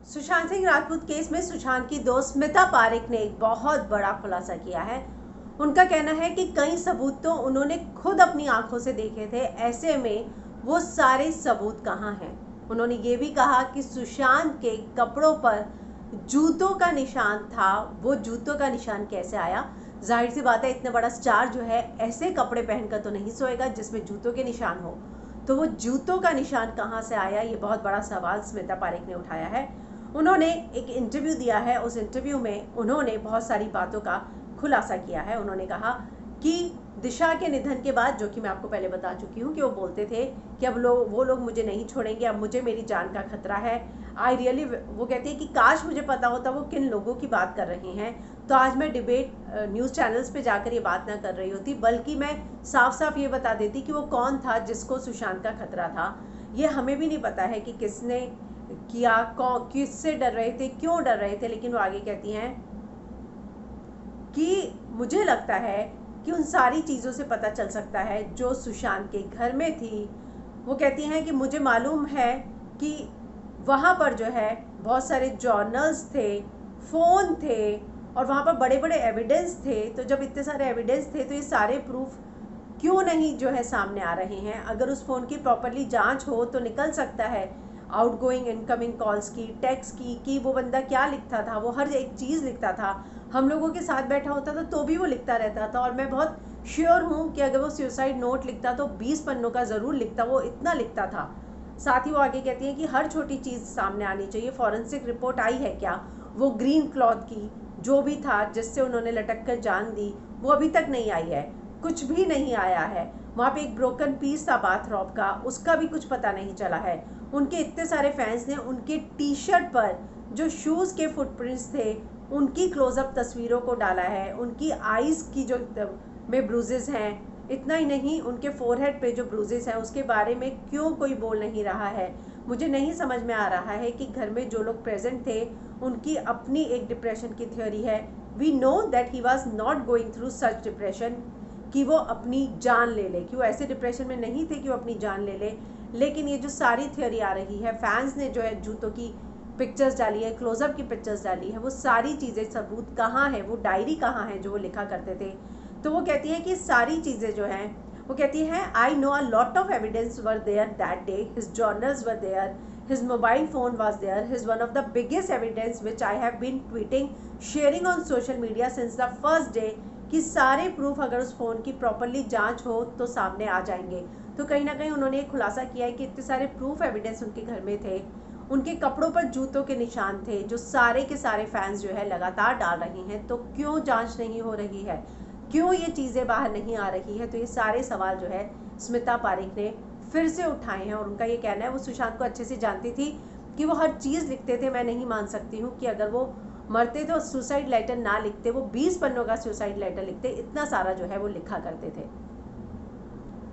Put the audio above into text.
Sushant Singh Rajput case में सुशांत की दोस्त स्मिता पारेख ने एक बहुत बड़ा खुलासा किया है। उनका कहना है कि कई सबूत तो उन्होंने खुद अपनी आंखों से देखे थे, ऐसे में वो सारे सबूत कहाँ हैं। उन्होंने ये भी कहा कि सुशांत के कपड़ों पर जूतों का निशान था, वो जूतों का निशान कैसे आया। जाहिर सी बात है, इतना बड़ा स्टार जो है ऐसे कपड़े पहनकर तो नहीं सोएगा जिसमें जूतों के निशान हो, तो वो जूतों का निशान कहाँ से आया, ये बहुत बड़ा सवाल स्मिता पारेख ने उठाया है। उन्होंने एक इंटरव्यू दिया है, उस इंटरव्यू में उन्होंने बहुत सारी बातों का खुलासा किया है। उन्होंने कहा कि दिशा के निधन के बाद, जो कि मैं आपको पहले बता चुकी हूँ कि वो बोलते थे कि अब वो लोग मुझे नहीं छोड़ेंगे, अब मुझे मेरी जान का खतरा है। आई रियली, वो कहती है कि काश मुझे पता होता वो किन लोगों की बात कर रहे हैं, तो आज मैं डिबेट न्यूज़ चैनल्स पे जाकर ये बात ना कर रही होती, बल्कि मैं साफ साफ ये बता देती कि वो कौन था जिसको सुशांत का खतरा था। ये हमें भी नहीं पता है कि किसने किया, किससे डर रहे थे, क्यों डर रहे थे, लेकिन वो आगे कहती हैं कि मुझे लगता है कि उन सारी चीज़ों से पता चल सकता है जो सुशांत के घर में थी। वो कहती हैं कि मुझे मालूम है कि वहाँ पर जो है बहुत सारे जर्नल्स थे, फ़ोन थे, और वहाँ पर बड़े बड़े एविडेंस थे। तो जब इतने सारे एविडेंस थे तो ये सारे प्रूफ क्यों नहीं जो है सामने आ रहे हैं। अगर उस फ़ोन की प्रॉपरली जांच हो तो निकल सकता है आउटगोइंग इनकमिंग कॉल्स की, टेक्स्ट की, कि वो बंदा क्या लिखता था, वो हर एक चीज़ लिखता था। हम लोगों के साथ बैठा होता था तो भी वो लिखता रहता था, और मैं बहुत श्योर हूँ कि अगर वो सुसाइड नोट लिखता तो 20 पन्नों का ज़रूर लिखता, वो इतना लिखता था। साथ ही वो आगे कहती हैं कि हर छोटी चीज़ सामने आनी चाहिए। फॉरेंसिक रिपोर्ट आई है क्या, वो ग्रीन क्लॉथ की जो भी था जिससे उन्होंने लटक कर जान दी, वो अभी तक नहीं आई है, कुछ भी नहीं आया है। वहाँ पे एक ब्रोकन पीस था बाथरॉब का, उसका भी कुछ पता नहीं चला है। उनके इतने सारे फैंस ने उनके टी शर्ट पर जो शूज़ के फुटप्रिंट्स थे उनकी क्लोजअप तस्वीरों को डाला है। उनकी आइज़ की जो में ब्रूजेस हैं, इतना ही नहीं, उनके फोरहेड पे जो ब्रूजेस हैं उसके बारे में क्यों कोई बोल नहीं रहा है। मुझे नहीं समझ में आ रहा है कि घर में जो लोग प्रेजेंट थे उनकी अपनी एक डिप्रेशन की थ्योरी है। We know that he was not going through such depression कि वो अपनी जान ले ले, कि वो ऐसे डिप्रेशन में नहीं थे कि वो अपनी जान ले ले। लेकिन ये जो सारी थ्योरी आ रही है, फैंस ने जो है जूतों की पिक्चर्स डाली है, क्लोजअप की पिक्चर्स डाली है, वो सारी चीज़ें सबूत कहाँ है, वो डायरी कहाँ है जो वो लिखा करते थे। तो वो कहती है कि सारी चीज़ें जो हैं, वो कहती है I know a lot of evidence were there that day, his journals were there, his mobile phone was there, his one of the biggest evidence which I have been tweeting, sharing on social media since the first day, कि सारे proof अगर उस phone की properly जांच हो तो सामने आ जाएंगे। तो कहीं ना कहीं उन्होंने एक खुलासा किया है कि इतने सारे प्रूफ एविडेंस उनके घर में थे, उनके कपड़ों पर जूतों के निशान थे, जो सारे के सारे फैंस जो है लगातार डाल रहे हैं। तो क्यों जांच नहीं हो रही है, क्यों ये चीज़ें बाहर नहीं आ रही है। तो ये सारे सवाल जो है स्मिता पारेख ने फिर से उठाए हैं, और उनका ये कहना है वो सुशांत को अच्छे से जानती थी कि वो हर चीज़ लिखते थे। मैं नहीं मान सकती हूँ कि अगर वो मरते तो सुसाइड लेटर ना लिखते, वो 20 पन्नों का सुसाइड लेटर लिखते, इतना सारा जो है वो लिखा करते थे।